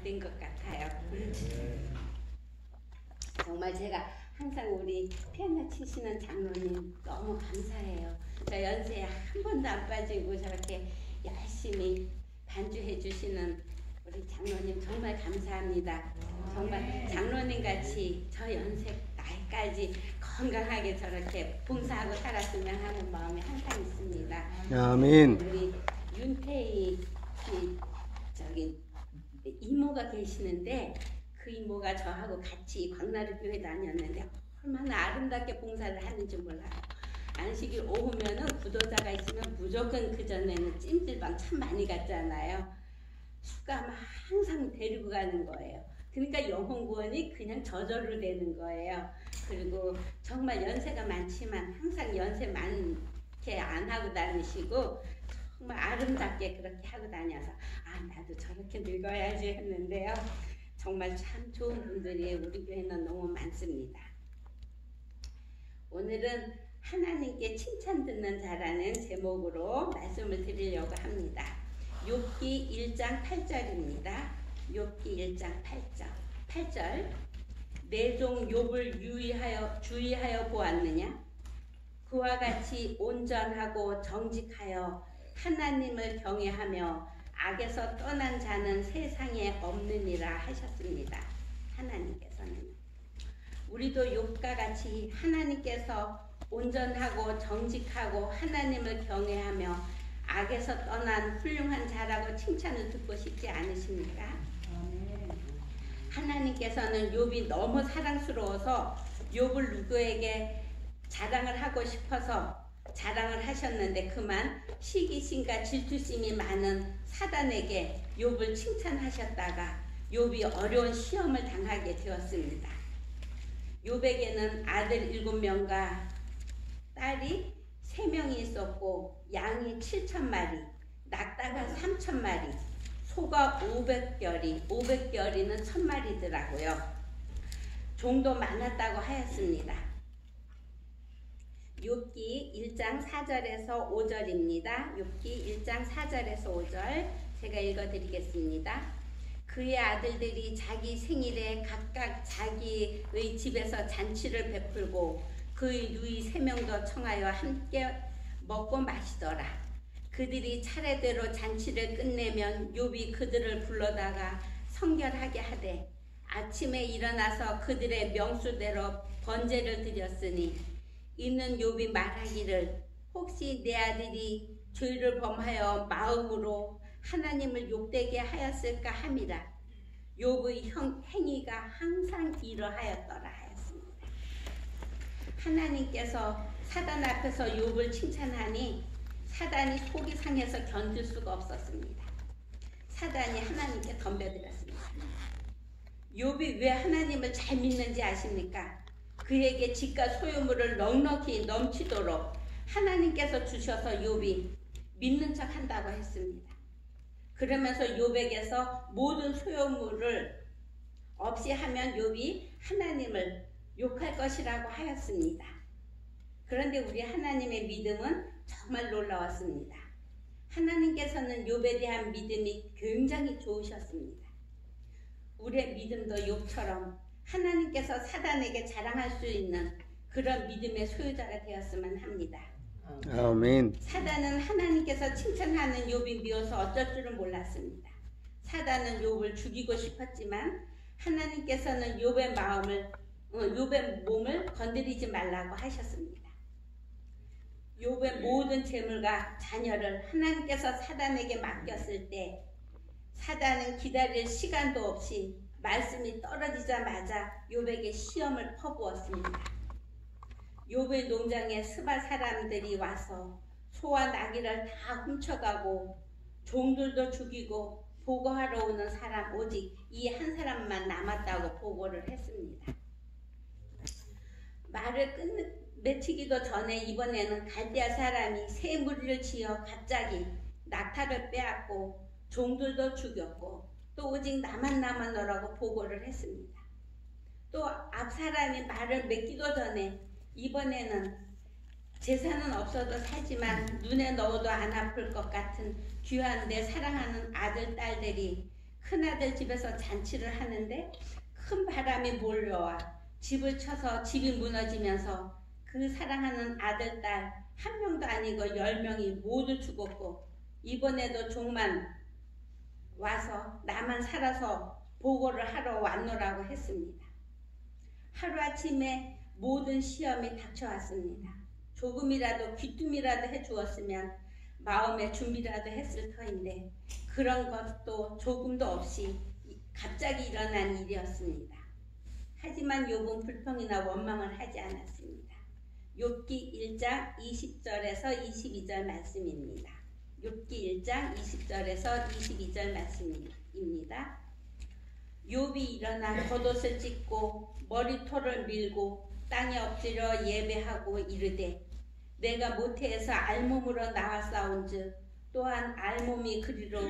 된 것 같아요. 정말 제가 항상 우리 피아노 치시는 장로님 너무 감사해요. 저 연세에 한 번도 안 빠지고 저렇게 열심히 반주해 주시는 우리 장로님 정말 감사합니다. 정말 장로님 같이 저 연세 나이까지 건강하게 저렇게 봉사하고 살았으면 하는 마음이 항상 있습니다. 아멘. 우리 윤태희 저기 이모가 계시는데 그 이모가 저하고 같이 광나루 교회 다녔는데 얼마나 아름답게 봉사를 하는지 몰라요. 안식일 오후면은 구도자가 있으면 무조건 그 전에는 찜질방 참 많이 갔잖아요. 숙가만 항상 데리고 가는 거예요. 그러니까 영혼 구원이 그냥 저절로 되는 거예요. 그리고 정말 연세가 많지만 항상 연세 많게 안 하고 다니시고 정말 아름답게 그렇게 하고 다녀서 아 나도 저렇게 늙어야지 했는데요. 정말 참 좋은 분들이 우리 교회는 너무 많습니다. 오늘은 하나님께 칭찬 듣는 자라는 제목으로 말씀을 드리려고 합니다. 욥기 1장 8절입니다. 욥기 1장 8절 내 종 욥을 주의하여 보았느냐? 그와 같이 온전하고 정직하여 하나님을 경외하며 악에서 떠난 자는 세상에 없느니라 하셨습니다. 하나님께서는 우리도 욥과 같이 하나님께서 온전하고 정직하고 하나님을 경외하며 악에서 떠난 훌륭한 자라고 칭찬을 듣고 싶지 않으십니까? 하나님께서는 욥이 너무 사랑스러워서 욥을 누구에게 자랑을 하고 싶어서 자랑을 하셨는데 그만 시기심과 질투심이 많은 사단에게 욥을 칭찬하셨다가 욥이 어려운 시험을 당하게 되었습니다. 욥에게는 아들 7명과 딸이 3명이 있었고 양이 7,000마리, 낙타가 3,000마리, 소가 500결이, 500결이는 1,000마리더라고요. 종도 많았다고 하였습니다. 욥기 1장 4절에서 5절입니다. 욥기 1장 4절에서 5절 제가 읽어드리겠습니다. 그의 아들들이 자기 생일에 각각 자기의 집에서 잔치를 베풀고 그의 누이 3명도 청하여 함께 먹고 마시더라. 그들이 차례대로 잔치를 끝내면 욥이 그들을 불러다가 성결하게 하되 아침에 일어나서 그들의 명수대로 번제를 드렸으니 이는 욥이 말하기를 혹시 내 아들이 죄를 범하여 마음으로 하나님을 욕되게 하였을까 함이라. 욥의 행위가 항상 이러하였더라 하였습니다. 하나님께서 사단 앞에서 욥을 칭찬하니 사단이 속이 상해서 견딜 수가 없었습니다. 사단이 하나님께 덤벼들었습니다. 욥이 왜 하나님을 잘 믿는지 아십니까? 그에게 집과 소유물을 넉넉히 넘치도록 하나님께서 주셔서 욥이 믿는 척 한다고 했습니다. 그러면서 욥에게서 모든 소유물을 없이 하면 욥이 하나님을 욕할 것이라고 하였습니다. 그런데 우리 하나님의 믿음은 정말 놀라웠습니다. 하나님께서는 욥에 대한 믿음이 굉장히 좋으셨습니다. 우리의 믿음도 욥처럼 하나님께서 사단에게 자랑할 수 있는 그런 믿음의 소유자가 되었으면 합니다. 아멘. 사단은 하나님께서 칭찬하는 욥이 미워서 어쩔 줄은 몰랐습니다. 사단은 욥을 죽이고 싶었지만 하나님께서는 욥의 몸을 건드리지 말라고 하셨습니다. 욥의 모든 재물과 자녀를 하나님께서 사단에게 맡겼을 때 사단은 기다릴 시간도 없이 말씀이 떨어지자마자 욥에게 시험을 퍼부었습니다. 욥의 농장에 스바 사람들이 와서 소와 나귀를 다 훔쳐가고 종들도 죽이고 보고하러 오는 사람 오직 이 한 사람만 남았다고 보고를 했습니다. 말을 맺히기도 전에 이번에는 갈대아 사람이 새 무리를 지어 갑자기 낙타를 빼앗고 종들도 죽였고 또 오직 나만 남았노라고 보고를 했습니다. 또 앞 사람이 말을 맺기도 전에 이번에는 재산은 없어도 살지만 눈에 넣어도 안 아플 것 같은 귀한 내 사랑하는 아들, 딸들이 큰아들 집에서 잔치를 하는데 큰 바람이 몰려와 집을 쳐서 집이 무너지면서 그 사랑하는 아들, 딸 한 명도 아니고 10명이 모두 죽었고 이번에도 종만 와서 나만 살아서 보고를 하러 왔노라고 했습니다. 하루아침에 모든 시험이 닥쳐왔습니다. 조금이라도 귀뜸이라도 해주었으면 마음의 준비라도 했을 터인데 그런 것도 조금도 없이 갑자기 일어난 일이었습니다. 하지만 욥은 불평이나 원망을 하지 않았습니다. 욥기 1장 20절에서 22절 말씀입니다. 욥기 1장 20절에서 22절 말씀입니다. 욥이 일어나 겉옷을 찢고 머리털을 밀고 땅에 엎드려 예배하고 이르되 내가 모태에서 알몸으로 나왔사온즉 또한 알몸이 그리로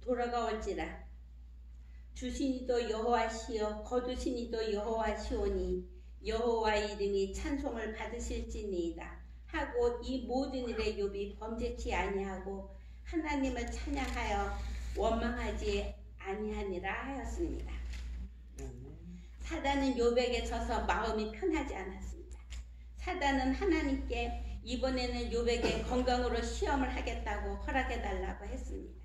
돌아가올지라. 주시니도 여호와시여 거두시니도 여호와시오니 여호와의 이름이 찬송을 받으실지니이다 하고 이 모든 일에 욥이 범죄치 아니하고 하나님을 찬양하여 원망하지 아니하니라 하였습니다. 사단은 욥에게 져서 마음이 편하지 않았습니다. 사단은 하나님께 이번에는 욥에게 건강으로 시험을 하겠다고 허락해달라고 했습니다.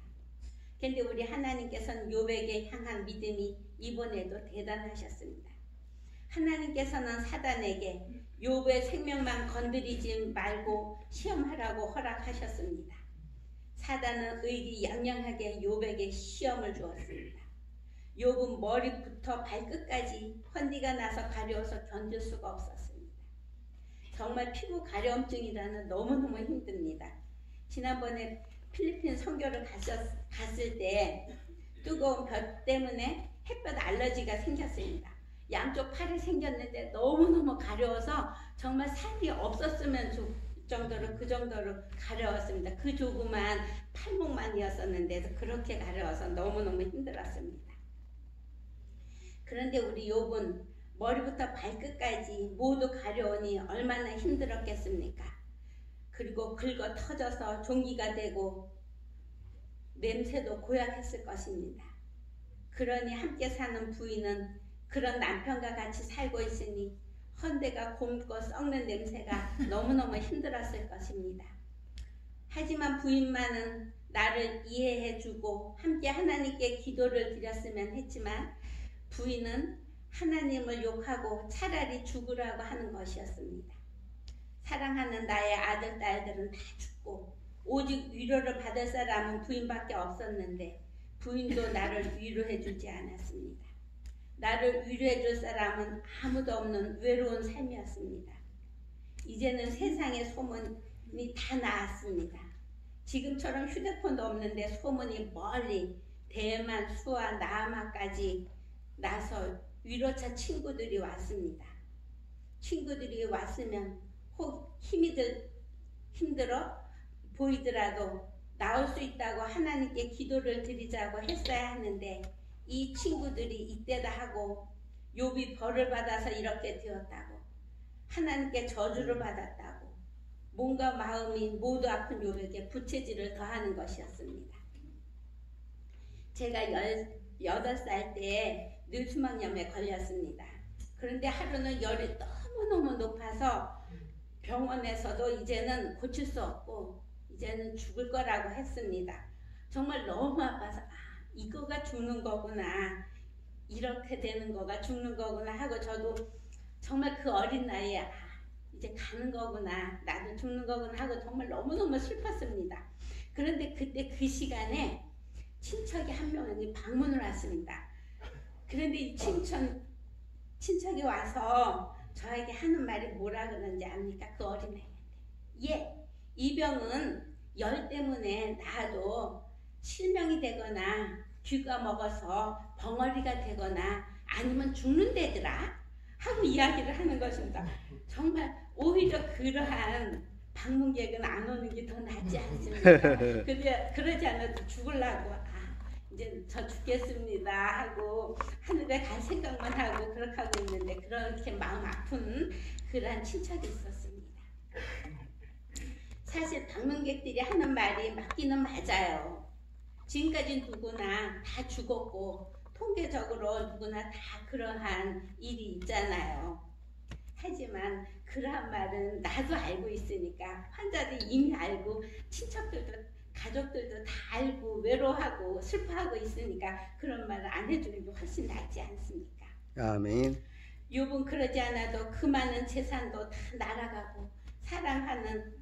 그런데 우리 하나님께서는 욥에게 향한 믿음이 이번에도 대단하셨습니다. 하나님께서는 사단에게 욥의 생명만 건드리지 말고 시험하라고 허락하셨습니다. 사단은 의기양양하게 욥에게 시험을 주었습니다. 욥은 머리부터 발끝까지 헌기가 나서 가려워서 견딜 수가 없었습니다. 정말 피부 가려움증이라는 너무너무 힘듭니다. 지난번에 필리핀 선교를 갔을 때 뜨거운 볕 때문에 햇볕 알러지가 생겼습니다. 양쪽 팔이 생겼는데 너무너무 가려워서 정말 살이 없었으면 정도로 그 정도로 가려웠습니다. 그 조그만 팔목만이었었는데 그렇게 가려워서 너무너무 힘들었습니다. 그런데 우리 욥은 머리부터 발끝까지 모두 가려우니 얼마나 힘들었겠습니까? 그리고 긁어 터져서 종기가 되고 냄새도 고약했을 것입니다. 그러니 함께 사는 부인은 그런 남편과 같이 살고 있으니 헌데가 곪고 썩는 냄새가 너무너무 힘들었을 것입니다. 하지만 부인만은 나를 이해해주고 함께 하나님께 기도를 드렸으면 했지만 부인은 하나님을 욕하고 차라리 죽으라고 하는 것이었습니다. 사랑하는 나의 아들, 딸들은 다 죽고 오직 위로를 받을 사람은 부인밖에 없었는데 부인도 나를 위로해주지 않았습니다. 나를 위로해줄 사람은 아무도 없는 외로운 삶이었습니다. 이제는 세상의 소문이 다 나았습니다. 지금처럼 휴대폰도 없는데 소문이 멀리 대만, 수아, 나아마까지 나서 위로차 친구들이 왔습니다. 친구들이 왔으면 혹 힘들어 보이더라도 나올 수 있다고 하나님께 기도를 드리자고 했어야 하는데 이 친구들이 이때다 하고 욥이 벌을 받아서 이렇게 되었다고 하나님께 저주를 받았다고 몸과 마음이 모두 아픈 욥에게 부채질을 더하는 것이었습니다. 제가 18살 때에 뇌수막염에 걸렸습니다. 그런데 하루는 열이 너무너무 높아서 병원에서도 이제는 고칠 수 없고 이제는 죽을 거라고 했습니다. 정말 너무 아파서 이거가 죽는 거구나, 이렇게 되는 거가 죽는 거구나 하고 저도 정말 그 어린 나이에 이제 가는 거구나, 나도 죽는 거구나 하고 정말 너무너무 슬펐습니다. 그런데 그때 그 시간에 친척이 한 명이 방문을 왔습니다. 그런데 이 친척이 와서 저에게 하는 말이 뭐라 그러는지 압니까? 그 어린아이한테. 이 병은 열 때문에 나도 실명이 되거나 귀가 먹어서 벙어리가 되거나 아니면 죽는다더라 하고 이야기를 하는 것입니다. 정말 오히려 그러한 방문객은 안 오는 게 더 낫지 않습니까? 그러지 않아도 죽으려고 이제 저 죽겠습니다 하고 하늘에 갈 생각만 하고 그렇게 하고 있는데 그렇게 마음 아픈 그러한 친척이 있었습니다. 사실 방문객들이 하는 말이 맞기는 맞아요. 지금까지 누구나 다 죽었고 통계적으로 누구나 다 그러한 일이 있잖아요. 하지만 그러한 말은 나도 알고 있으니까 환자들이 이미 알고 친척들도 가족들도 다 알고 외로워하고 슬퍼하고 있으니까 그런 말을 안 해주는 게 훨씬 낫지 않습니까? 아멘. 욥은 그러지 않아도 그 많은 재산도 다 날아가고 사랑하는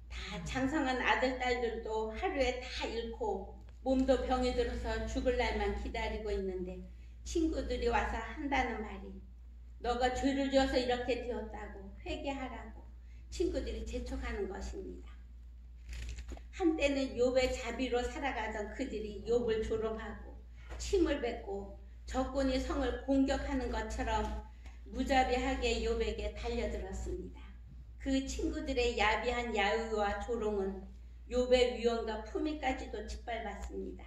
다 장성한 아들 딸들도 하루에 다 잃고 몸도 병이 들어서 죽을 날만 기다리고 있는데 친구들이 와서 한다는 말이 너가 죄를 지어서 이렇게 되었다고 회개하라고 친구들이 재촉하는 것입니다. 한때는 욥의 자비로 살아가던 그들이 욥을 조롱하고 침을 뱉고 적군이 성을 공격하는 것처럼 무자비하게 욥에게 달려들었습니다. 그 친구들의 야비한 야유와 조롱은 욥의 위엄과 품위까지도 짓밟았습니다.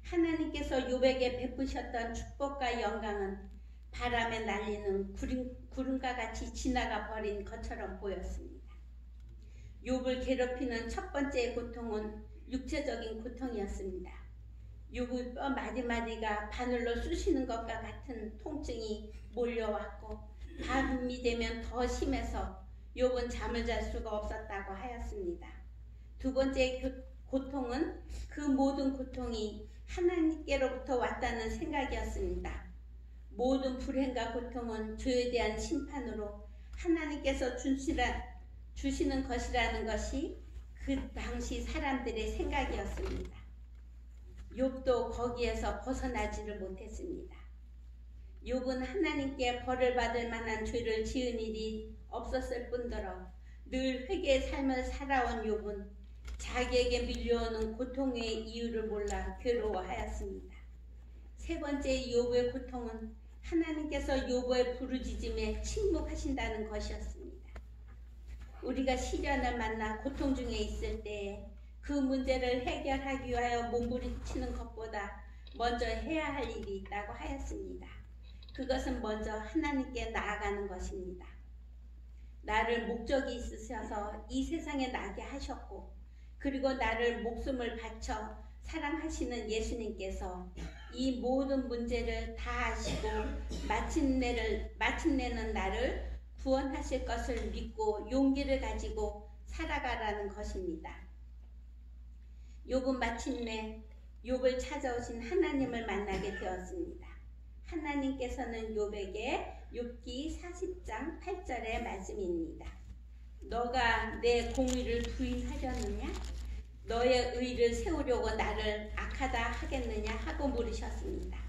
하나님께서 욥에게 베푸셨던 축복과 영광은 바람에 날리는 구름과 같이 지나가 버린 것처럼 보였습니다. 욥을 괴롭히는 첫 번째 고통은 육체적인 고통이었습니다. 욥의 뼈 마디마디가 바늘로 쑤시는 것과 같은 통증이 몰려왔고 밤이 되면 더 심해서 욥은 잠을 잘 수가 없었다고 하였습니다. 두 번째 고통은 그 모든 고통이 하나님께로부터 왔다는 생각이었습니다. 모든 불행과 고통은 죄에 대한 심판으로 하나님께서 주시는 것이라는 것이 그 당시 사람들의 생각이었습니다. 욥도 거기에서 벗어나지를 못했습니다. 욥은 하나님께 벌을 받을 만한 죄를 지은 일이 없었을 뿐더러 늘 회개의 삶을 살아온 욥은 자기에게 밀려오는 고통의 이유를 몰라 괴로워하였습니다. 세 번째 욥의 고통은 하나님께서 욥의 부르짖음에 침묵하신다는 것이었습니다. 우리가 시련을 만나 고통 중에 있을 때 그 문제를 해결하기 위하여 몸부림치는 것보다 먼저 해야 할 일이 있다고 하였습니다. 그것은 먼저 하나님께 나아가는 것입니다. 나를 목적이 있으셔서 이 세상에 나게 하셨고 그리고 나를 목숨을 바쳐 사랑하시는 예수님께서 이 모든 문제를 다 아시고 마침내는 나를 구원하실 것을 믿고 용기를 가지고 살아가라는 것입니다. 욥은 마침내 욥을 찾아오신 하나님을 만나게 되었습니다. 하나님께서는 욥에게 욥기 40장 8절의 말씀입니다. 너가 내 공의를 부인하려느냐? 너의 의를 세우려고 나를 악하다 하겠느냐? 하고 물으셨습니다.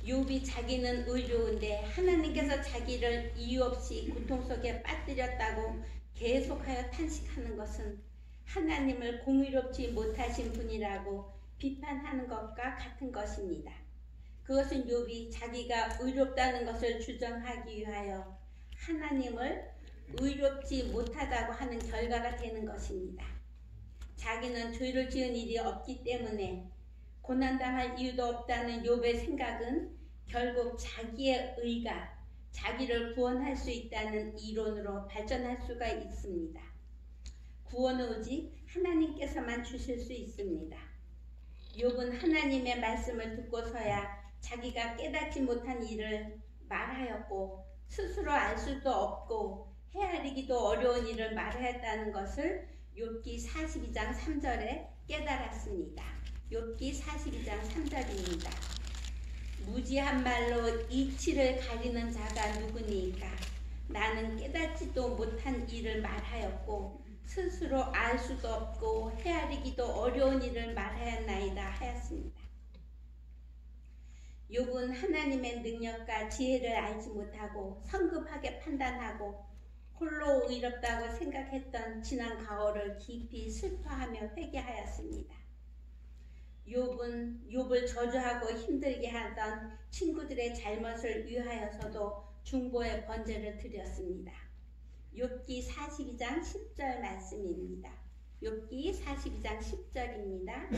욥이 자기는 의로운데 하나님께서 자기를 이유 없이 고통 속에 빠뜨렸다고 계속하여 탄식하는 것은 하나님을 공의롭지 못하신 분이라고 비판하는 것과 같은 것입니다. 그것은 욥이 자기가 의롭다는 것을 주장하기 위하여 하나님을 의롭지 못하다고 하는 결과가 되는 것입니다. 자기는 죄를 지은 일이 없기 때문에 고난당할 이유도 없다는 욥의 생각은 결국 자기의 의가 자기를 구원할 수 있다는 이론으로 발전할 수가 있습니다. 구원은 오직 하나님께서만 주실 수 있습니다. 욥은 하나님의 말씀을 듣고서야 자기가 깨닫지 못한 일을 말하였고 스스로 알 수도 없고 헤아리기도 어려운 일을 말하였다는 것을 욥기 42장 3절에 깨달았습니다. 욥기 42장 3절입니다. 무지한 말로 이치를 가리는 자가 누구니까? 나는 깨닫지도 못한 일을 말하였고 스스로 알 수도 없고 헤아리기도 어려운 일을 말하였나이다 하였습니다. 욥은 하나님의 능력과 지혜를 알지 못하고 성급하게 판단하고 홀로 의롭다고 생각했던 지난 과거를 깊이 슬퍼하며 회개하였습니다. 욥은 욥을 저주하고 힘들게 하던 친구들의 잘못을 위하여서도 중보의 번제를 드렸습니다. 욥기 42장 10절 말씀입니다. 욥기 42장 10절입니다.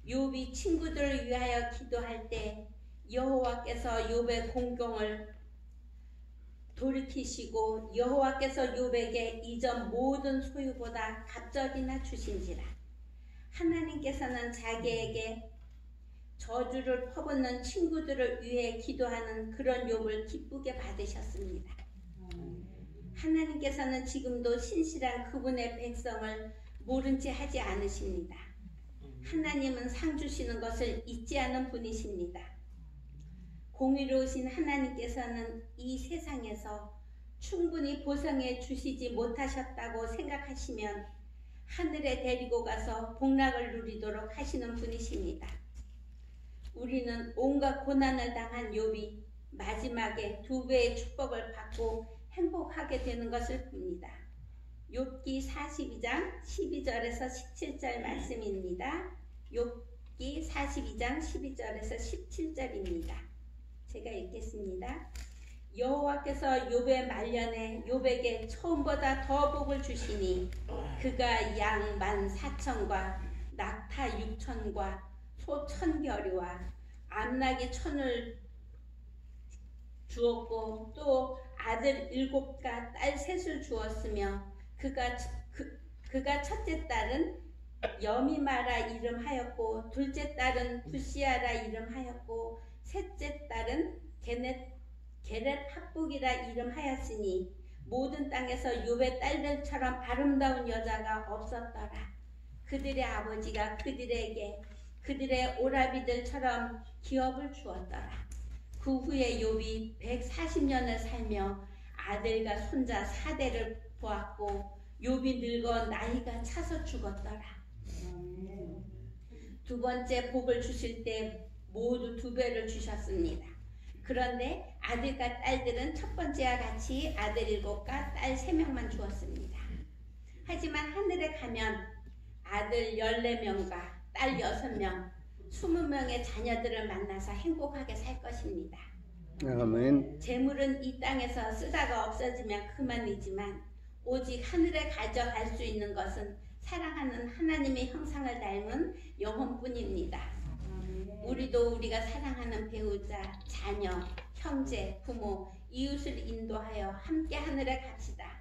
욥이 친구들을 위하여 기도할 때 여호와께서 욥의 공경을 돌이키시고 여호와께서 욥에게 이전 모든 소유보다 갑절이나 주신지라. 하나님께서는 자기에게 저주를 퍼붓는 친구들을 위해 기도하는 그런 욥을 기쁘게 받으셨습니다. 하나님께서는 지금도 신실한 그분의 백성을 모른 채 하지 않으십니다. 하나님은 상 주시는 것을 잊지 않은 분이십니다. 공의로우신 하나님께서는 이 세상에서 충분히 보상해 주시지 못하셨다고 생각하시면 하늘에 데리고 가서 복락을 누리도록 하시는 분이십니다. 우리는 온갖 고난을 당한 욥이 마지막에 2배의 축복을 받고 행복하게 되는 것을 봅니다. 욥기 42장 12절에서 17절 말씀입니다. 욥기 42장 12절에서 17절입니다. 제가 읽겠습니다. 여호와께서 욥의 말년에 욥에게 처음보다 더 복을 주시니 그가 양 14,000과 낙타 6,000과 소 1,000겨리와 암나귀 1,000을 주었고 또 아들 7과 딸 3을 주었으며 그가 첫째 딸은 여미마라 이름하였고 둘째 딸은 부시아라 이름하였고 셋째 딸은 게렛 합북이라 이름하였으니 모든 땅에서 욥의 딸들처럼 아름다운 여자가 없었더라. 그들의 아버지가 그들의 오라비들처럼 기업을 주었더라. 그 후에 욥이 140년을 살며 아들과 손자 4대를 보았고 욥이 늙어 나이가 차서 죽었더라. 두 번째 복을 주실 때 모두 2배를 주셨습니다. 그런데 아들과 딸들은 첫 번째와 같이 아들 7과 딸 3명만 주었습니다. 하지만 하늘에 가면 아들 14명과 딸 6명, 20명의 자녀들을 만나서 행복하게 살 것입니다. 아멘. 재물은 이 땅에서 쓰다가 없어지면 그만이지만 오직 하늘에 가져갈 수 있는 것은 사랑하는 하나님의 형상을 닮은 영혼뿐입니다. 우리도 우리가 사랑하는 배우자, 자녀, 형제, 부모, 이웃을 인도하여 함께 하늘에 갑시다.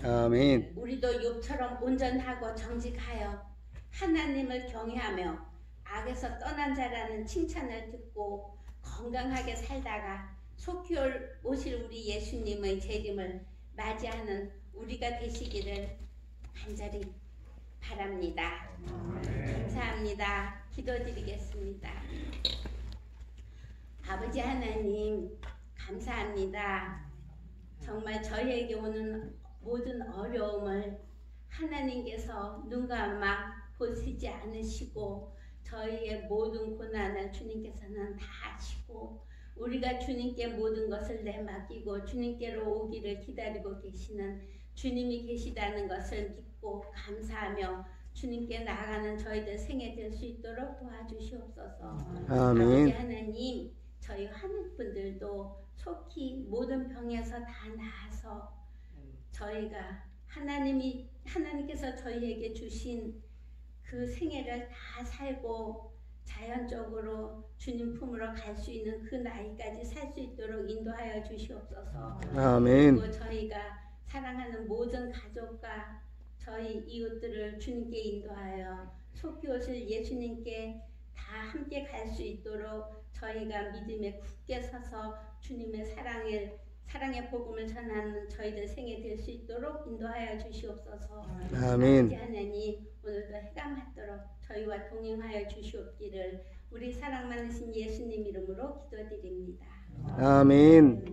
아멘. 우리도 욥처럼 온전하고 정직하여 하나님을 경외하며 악에서 떠난 자라는 칭찬을 듣고 건강하게 살다가 속히 오실 우리 예수님의 재림을 맞이하는 우리가 되시기를 간절히 바랍니다. 감사합니다. 기도드리겠습니다. 아버지 하나님 감사합니다. 정말 저희에게 오는 모든 어려움을 하나님께서 눈 감아 보시지 않으시고 저희의 모든 고난을 주님께서는 다 아시고 우리가 주님께 모든 것을 내맡기고 주님께로 오기를 기다리고 계시는 주님이 계시다는 것을 믿고 감사하며 주님께 나아가는 저희들 생애 될 수 있도록 도와주시옵소서. 아멘. 아버지 하나님 저희 하늘분들도 속히 모든 병에서 다 나아서 저희가 하나님께서 저희에게 주신 그 생애를 다 살고 자연적으로 주님 품으로 갈 수 있는 그 나이까지 살 수 있도록 인도하여 주시옵소서. 아멘. 그리고 저희가 사랑하는 모든 가족과 저희 이웃들을 주님께 인도하여 속히 오실 예수님께 다 함께 갈 수 있도록 저희가 믿음에 굳게 서서 주님의 사랑의 복음을 전하는 저희들 생애 될 수 있도록 인도하여 주시옵소서. 아멘. 아버지 하나님 오늘도 해가 맞도록 저희와 동행하여 주시옵기를 우리 사랑 많으신 예수님 이름으로 기도드립니다. 아멘.